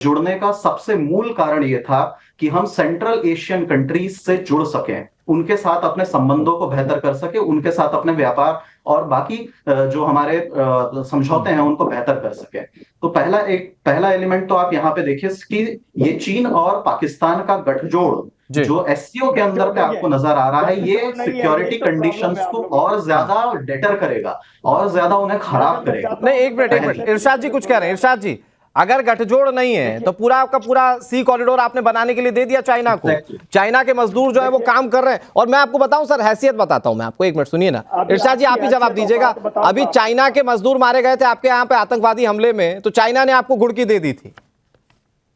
जुड़ने का सबसे मूल कारण ये था कि हम सेंट्रल एशियन कंट्रीज से जुड़ सकें, उनके साथ अपने संबंधों को बेहतर कर सके, उनके साथ अपने व्यापार और बाकी जो हमारे समझौते हैं उनको बेहतर कर सके। तो पहला एलिमेंट तो आप यहाँ पे देखिए कि ये चीन और पाकिस्तान का गठजोड़ जो एससीओ के अंदर पे आपको नजर आ रहा है, ये सिक्योरिटी कंडीशंस को और ज्यादा डेटर करेगा और ज्यादा उन्हें खराब करेगा। नहीं, एक मिनट, इरशाद जी कुछ कह रहे हैं। इरशाद जी, अगर गठजोड़ नहीं है तो पूरा का पूरा सी कॉरिडोर आपने बनाने के लिए दे दिया चाइना को। चाइना के मजदूर जो है वो काम कर रहे हैं। और मैं आपको बताऊं सर, हैसियत बताता हूं मैं आपको, एक मिनट सुनिए ना इरशाद जी, आप ही जवाब दीजिएगा। अभी चाइना के मजदूर मारे गए थे आपके यहाँ पे आतंकवादी हमले में, तो चाइना ने आपको गुड़की दे दी थी।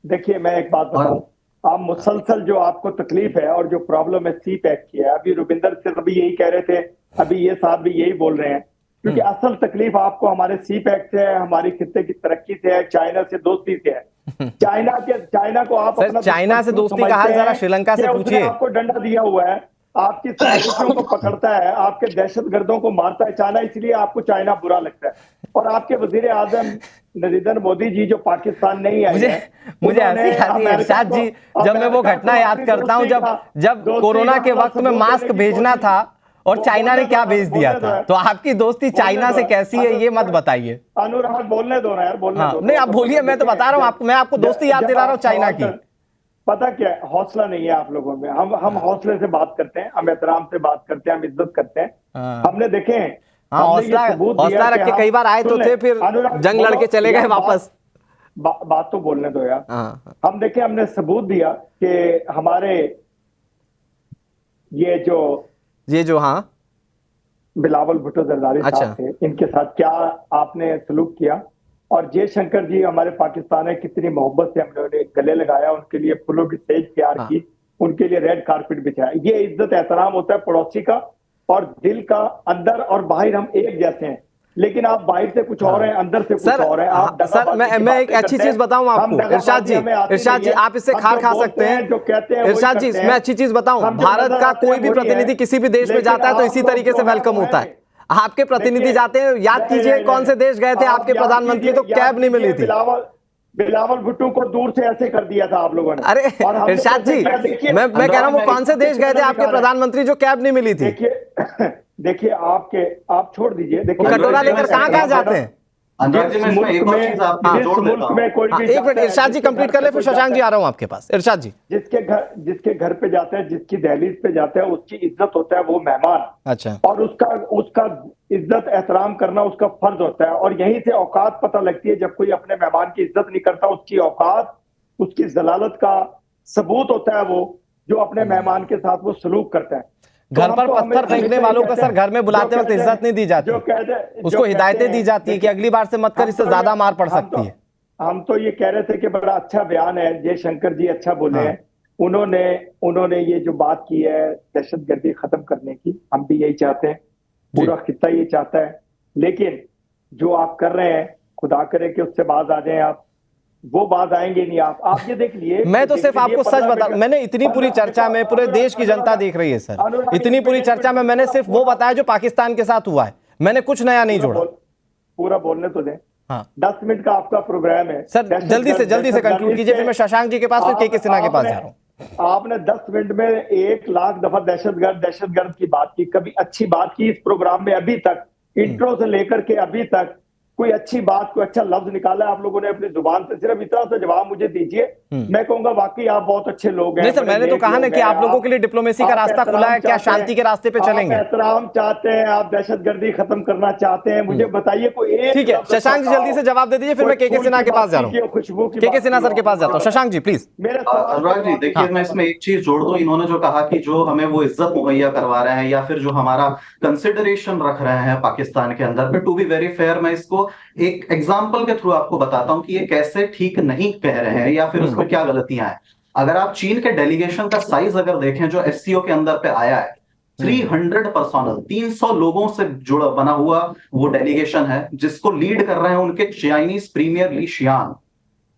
देखिए, मैं एक बात बताऊं, आप मुसलसल जो आपको तकलीफ है और जो प्रॉब्लम है सी पैक की है, अभी रुबिंदर सिंह भी यही कह रहे थे, अभी ये साहब भी यही बोल रहे हैं, क्योंकि असल तकलीफ आपको हमारे सी पैक से है, हमारी खित्ते की तरक्की से है, चाइना से दोस्ती से है। चाइना को आप अपना चाइना से दोस्ती का हाल जरा श्रीलंका से पूछिए। आपको डंडा दिया हुआ है, आपकी साजिशों को पकड़ता है, आपके दहशतगर्दों को मारता है चाइना, इसलिए आपको चाइना बुरा लगता है। और आपके वजीर आजम नरेंद्र मोदी जी जो पाकिस्तान नहीं आए, मुझे हंसी आती है इरशाद जी, जब मैं वो घटना याद करता हूँ जब कोरोना के वक्त में मास्क भेजना था और चाइना ने क्या भेज दिया था। तो आपकी दोस्ती चाइना से कैसी है ये मत बताइए। अनुराग बोलने दो ना यार, बोलने दो। नहीं, आप बोलिए, मैं तो बता रहा हूँ आपको, मैं आपको दोस्ती याद दिला रहा हूँ चाइना की। पता क्या है, हौसला नहीं है आप लोगों में। हम हौसले से बात करते हैं, हम एहतराम से बात करते हैं, हम इज्जत करते हैं। हमने देखे, हौसला रख के कई बार आए तो थे, फिर जंग लड़के चले गए वापस। बात तो बोलने दो यार। हम देखे, हमने सबूत दिया कि हमारे ये जो हाँ बिलावल भुट्टो जरदारी साहब थे, इनके साथ क्या आपने सलूक किया। और जयशंकर जी हमारे पाकिस्तान में कितनी मोहब्बत से हमने उन्हें गले लगाया, उनके लिए फूलों की सेज तैयार की, उनके लिए रेड कारपेट बिछाया। ये इज्जत एहतराम होता है पड़ोसी का, और दिल का अंदर और बाहर हम एक जैसे हैं। लेकिन आप बाहर से कुछ और हैं, अंदर से कुछ और हैं। आप सर, मैं एक अच्छी चीज बताऊं आपको इरशाद जी, आप इससे खार खा सकते हैं जो कहते हैं। इरशाद जी, मैं अच्छी चीज बताऊं, भारत का कोई भी प्रतिनिधि किसी भी देश में जाता है तो इसी तरीके से वेलकम होता है। आपके प्रतिनिधि जाते हैं, याद कीजिए कौन से देश गए थे आपके प्रधानमंत्री, तो कैब नहीं मिली थी। बिलावल भुट्टो को दूर से ऐसे कर दिया था आप लोगों ने। अरे इरशाद जी, मैं कह रहा हूँ वो कौन से देश गए थे आपके प्रधानमंत्री जो कैब नहीं मिली थी। देखिए आप छोड़ दीजिए, देखिए कटोरा लेकर कहाँ जाते हैं। एक मिनट इरशाद जी कंप्लीट कर ले, फिर शशांक जी आ रहा हूं आपके पास। इरशाद जी, जिसके घर पे जाते हैं, जिसकी दहलीज पे जाते हैं, उसकी इज्जत होता है वो मेहमान। अच्छा। और उसका इज्जत एहतराम करना उसका फर्ज होता है। और यहीं से औकात पता लगती है, जब कोई अपने मेहमान की इज्जत नहीं करता, उसकी औकात, उसकी जलालत का सबूत होता है वो जो अपने मेहमान के साथ वो सलूक करता है। घर पर पत्थर फेंकने वालों को सर घर में बुलाते वक्त इज्जत नहीं दी जाती, उसको हिदायतें दी जाती है कि अगली बार से मत कर, इससे ज्यादा मार पड़ सकती है। हम तो ये कह रहे थे कि बड़ा अच्छा बयान है, जयशंकर जी अच्छा बोले हैं। उन्होंने ये जो बात की है दहशतगर्दी खत्म करने की, हम भी यही चाहते हैं, पूरा खित्ता ये चाहता है। लेकिन जो आप कर रहे हैं, खुदा करे कि उससे बाज आ जाए आप, वो बात आएंगे नहीं। आप ये देख लिए। मैं तो सिर्फ आपको सच बता, मैंने इतनी पूरी चर्चा में पूरे देश की जनता देख रही है सर, इतनी पूरी चर्चा में मैंने सिर्फ वो बताया जो पाकिस्तान के साथ हुआ है, मैंने कुछ नया नहीं जोड़ा। पूरा बोलने तो दें। हाँ, 10 मिनट का आपका प्रोग्राम है सर, जल्दी से कंक्लूड कीजिए, फिर मैं शशांक जी के पास, फिर के सिन्हा के पास जा रहा हूँ। आपने 10 मिनट में 1 लाख दफा दहशतगर्द की बात की, कभी अच्छी बात की इस प्रोग्राम में अभी तक, इंट्रो से लेकर के अभी तक कोई अच्छी बात, कोई अच्छा लफ्ज निकाला आप लोगों ने अपनी जुबान से? सिर्फ इतना सा जवाब मुझे दीजिए, मैं कहूंगा वाकई आप बहुत अच्छे लोग हैं। नहीं सर, मैंने तो कहा ना कि आप लोगों के लिए डिप्लोमेसी का रास्ता खुला है, क्या शांति के रास्ते पे चलेंगे? एहतराम चाहते हैं, आप दहशतगर्दी खत्म करना चाहते हैं, मुझे बताइए कोई एक। ठीक है, शशांक जी जल्दी से जवाब दे दीजिए, फिर मैं के सिन्हा के पास जा रहा हूँ। खुशबू के सिन्हा सर के पास जाता हूँ। शशांक जी प्लीज। अनुराग जी देखिए, मैं इसमें एक चीज जोड़ दूं। इन्होंने जो कहा कि जो हमें वो इज्जत मुहैया करवा रहे हैं या फिर जो हमारा कंसिडरेशन रख रहे हैं पाकिस्तान के अंदर पे, टू बी वेरी फेयर, मैं इसको एक एग्जाम्पल के थ्रू आपको बताता हूं कि ये कैसे ठीक नहीं कह रहे हैं या फिर उसमें क्या गलतियां हैं। अगर आप चीन के डेलीगेशन का साइज अगर देखें जो एससीओ के अंदर पे आया है, 300 पर्सनल, 300 लोगों से जुड़ा बना हुआ वो डेलीगेशन है, जिसको लीड कर रहे हैं उनके चाइनीज प्रीमियर ली शियान।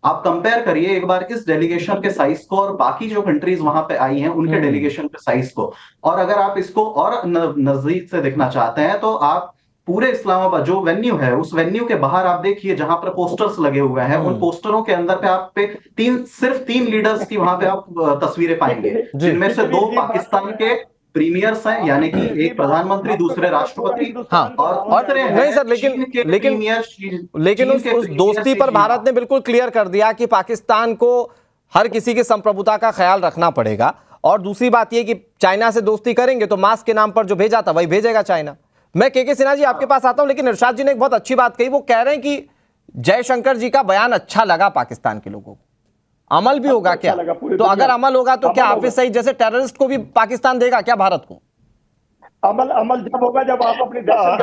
आप कंपेयर करिए एक बार इस डेलीगेशन के साइज को और बाकी जो कंट्रीज वहां पे आई हैं उनके डेलीगेशन के साइज को। और अगर आप इसको और नजदीक से देखना चाहते हैं तो आप पूरे इस्लामाबाद जो वेन्यू है, उस वेन्यू के बाहर आप देखिए जहां पर पोस्टर्स लगे हुए हैं, उन पोस्टरों के अंदर पे आप पे सिर्फ तीन लीडर्स की वहां पे आप तस्वीरें पाएंगे, जिनमें से दो पाकिस्तान के प्रीमियर्स हैं, यानी कि एक प्रधानमंत्री, दूसरे राष्ट्रपति। हाँ, और नहीं सर, लेकिन उस दोस्ती पर भारत ने बिल्कुल क्लियर कर दिया कि पाकिस्तान को हर किसी की संप्रभुता का ख्याल रखना पड़ेगा। और दूसरी बात यह कि चाइना से दोस्ती करेंगे तो मास्क के नाम पर जो भेजा था वही भेजेगा चाइना। मैं के सिन्हा जी आपके पास आता हूं, लेकिन इरशाद जी ने एक बहुत अच्छी बात कही। वो कह रहे हैं कि जयशंकर जी का बयान अच्छा लगा पाकिस्तान के लोगों को, अमल भी होगा क्या? तो अगर अमल होगा तो क्या हाफिज सईद जैसे टेररिस्ट को भी पाकिस्तान देगा क्या भारत को? अमल जब होगा जब आप अपनी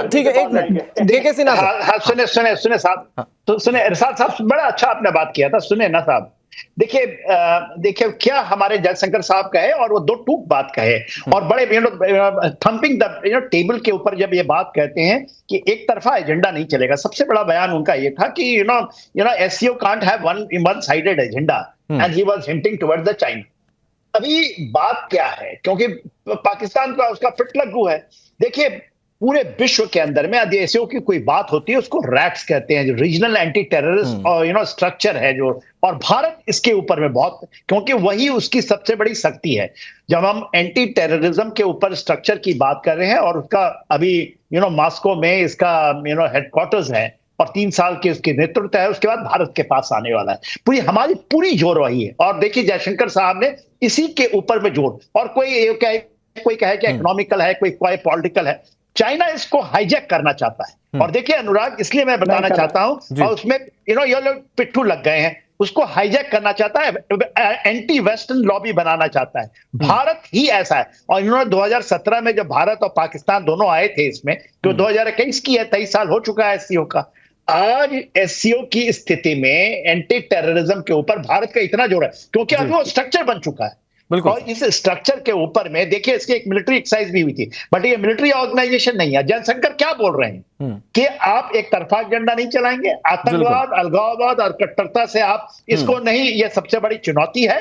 ठीक है, एक मिनट के सिन्हा साहब, सुने साहब, तो सुने इरशाद साहब, बड़ा अच्छा आपने बात किया था, सुने ना साहब। देखिए क्या हमारे जयशंकर साहब कहे, और वो दो टूक बात कहे, और बड़े थंपिंग द टेबल के ऊपर जब ये बात कहते हैं कि एक तरफा एजेंडा नहीं चलेगा। सबसे बड़ा बयान उनका ये था कि SCO can't have one sided agenda, and he was hinting towards the China. अभी बात क्या है, क्योंकि पाकिस्तान का उसका फिट लगू है। देखिए पूरे विश्व के अंदर में एससीओ की कोई बात होती है उसको रैट्स कहते हैं, जो रीजनल एंटी टेररिस्ट और स्ट्रक्चर है जो, और भारत इसके ऊपर में बहुत, क्योंकि वही उसकी सबसे बड़ी शक्ति है। जब हम एंटी टेररिज्म के ऊपर स्ट्रक्चर की बात कर रहे हैं, और उसका अभी मॉस्को में इसका हेडक्वार्टर्स है, और 3 साल के उसके नेतृत्व है, उसके बाद भारत के पास आने वाला है। हमारी पूरी जोर वही है। और देखिए जयशंकर साहब ने इसी के ऊपर में जोर, और कोई कहे कि इकोनॉमिकल है, कोई पॉलिटिकल है। चाइना इसको हाईजैक करना चाहता है। और देखिए अनुराग, इसलिए मैं बताना चाहता हूं, और उसमें ये लोग पिट्ठू लग गए हैं, उसको हाईजैक करना चाहता है, एंटी वेस्टर्न लॉबी बनाना चाहता है। भारत ही ऐसा है। और इन्होंने 2017 में जब भारत और पाकिस्तान दोनों आए थे इसमें, तो 2021 की है, 23 साल हो चुका है एससीओ का। आज एससीओ की स्थिति में एंटी टेररिज्म के ऊपर भारत का इतना जोर है, क्योंकि अभी वो स्ट्रक्चर बन चुका है। और इस स्ट्रक्चर के ऊपर में देखिए, इसकी एक मिलिट्री एक्सरसाइज भी हुई थी, बट ये मिलिट्री ऑर्गेनाइजेशन नहीं है। जयशंकर क्या बोल रहे हैं कि आप एक तरफा एजेंडा नहीं चलाएंगे, आतंकवाद, अलगाववाद और कट्टरता से आप इसको नहीं, ये सबसे बड़ी चुनौती है।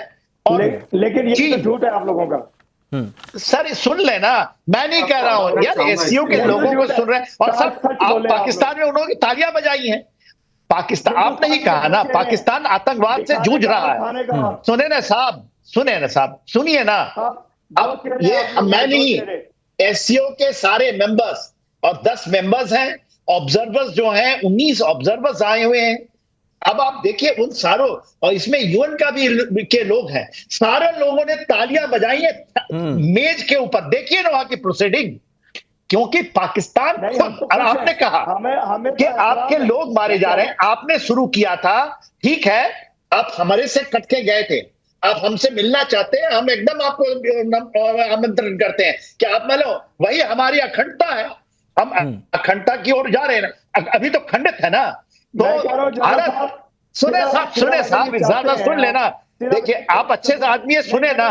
और लेकिन ये तो झूठ है आप लोगों का। सर सुन लेना, मैं नहीं कह रहा हूं यार, एससीओ के लोगों को सुन रहे हैं, और सब आप पाकिस्तान में उन्होंने तालियां बजाई हैं। पाकिस्तान, आपने ही कहा ना, पाकिस्तान आतंकवाद से जूझ रहा है। सुने ना साहब, सुनिए ना। अब ये मैं नहीं, एससीओ के सारे मेंबर्स, और 10 मेंबर्स हैं, ऑब्जर्वर्स जो हैं 19 ऑब्जर्वर्स आए हुए हैं। अब आप देखिए उन सारों, और इसमें यूएन का भी के लोग हैं, सारे लोगों ने तालियां बजाई हैं मेज के ऊपर। देखिए ना वहां की प्रोसीडिंग, क्योंकि पाकिस्तान और आपने कहा कि आपके लोग मारे जा रहे हैं, आपने शुरू किया था, ठीक है, आप हमारे से कट के गए थे, आप हमसे मिलना चाहते हैं, हम एकदम आपको आमंत्रण करते हैं कि आप मिलो, वही हमारी अखंडता है। हम अखंडता की ओर जा रहे हैं ना, अभी तो खंडित है ना। तो भारत, सुने साहब ज्यादा सुन लेना। देखिए आप अच्छे से आदमी है, सुने ना।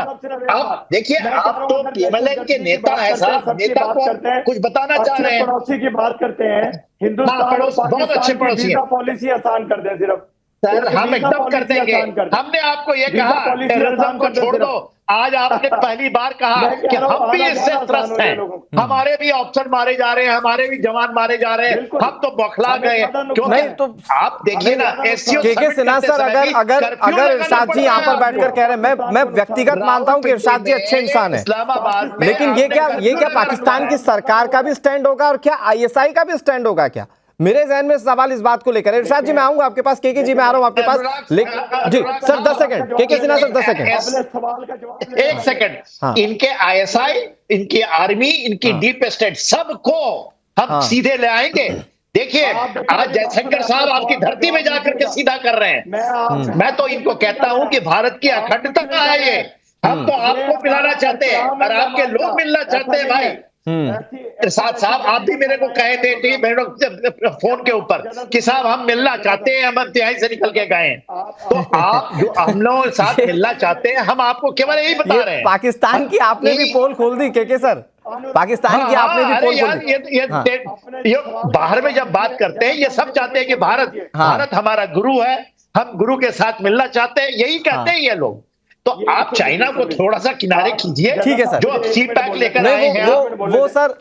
आप देखिए, आप तो केवल के नेता है साहब, नेता को कुछ बताना चाह रहे हैं। पड़ोसी की बात करते हैं, हिंदुस्तान बहुत अच्छे पड़ोसी हैं। पॉलिसी आसान कर दे सिर्फ। सर हम एकदम कर देंगे। हमने आपको ये कहा टेररिज्म को छोड़ दो, आज आपने पहली बार कहा कि हम भी इससे त्रस्त हैं, हमारे भी ऑफिसर मारे जा रहे हैं, हमारे भी जवान मारे जा रहे हैं, हम तो बौखला गए। क्यों नहीं? तो आप देखिए ना, एससीओ के सिन्हा सर, अगर इरशाद जी यहाँ पर बैठकर कह रहे हैं, मैं व्यक्तिगत मानता हूँ कि इरशाद जी अच्छे इंसान है, इस्लामाबाद, लेकिन ये क्या पाकिस्तान की सरकार का भी स्टैंड होगा, और क्या आईएसआई का भी स्टैंड होगा क्या? मेरे जहन में सवाल इस बात को लेकर है। इरशाद जी मैं आऊंगा आपके पास, के जी मैं आ रहा हूं आपके पास, लेकिन जी सर 10 सेकंड, के सिन्हा सर 10 सेकंड, 1 सेकंड। इनके आईएसआई, इनकी आर्मी, इनकी डीप स्टेट, सबको हम सीधे ले आएंगे। देखिए आज जयशंकर साहब आपकी धरती में जाकर के सीधा कर रहे हैं। मैं तो इनको कहता हूं कि भारत की अखंडता है ये, हम तो आपको मिलाना चाहते हैं और आपके लोग मिलना चाहते हैं भाई। इरशाद साहब आप भी मेरे को कहे थे फोन के ऊपर कि साहब हम मिलना चाहते हैं, हम तिहाई से निकल के गए। तो आप जो हम लोग साथ मिलना चाहते हैं, हम आपको केवल यही बता रहे हैं। पाकिस्तान की आपने भी पोल खोल दी के सर, पाकिस्तान की आपने भी पोल खोल दी। ये बाहर में जब बात करते हैं, ये सब चाहते हैं कि भारत हमारा गुरु है, हम गुरु के साथ मिलना चाहते हैं, यही कहते हैं ये लोग। तो आप चाइना को थोड़ा सा किनारे कीजिए, ठीक है सर, जो सीट पैक लेकर आए हैं वो सर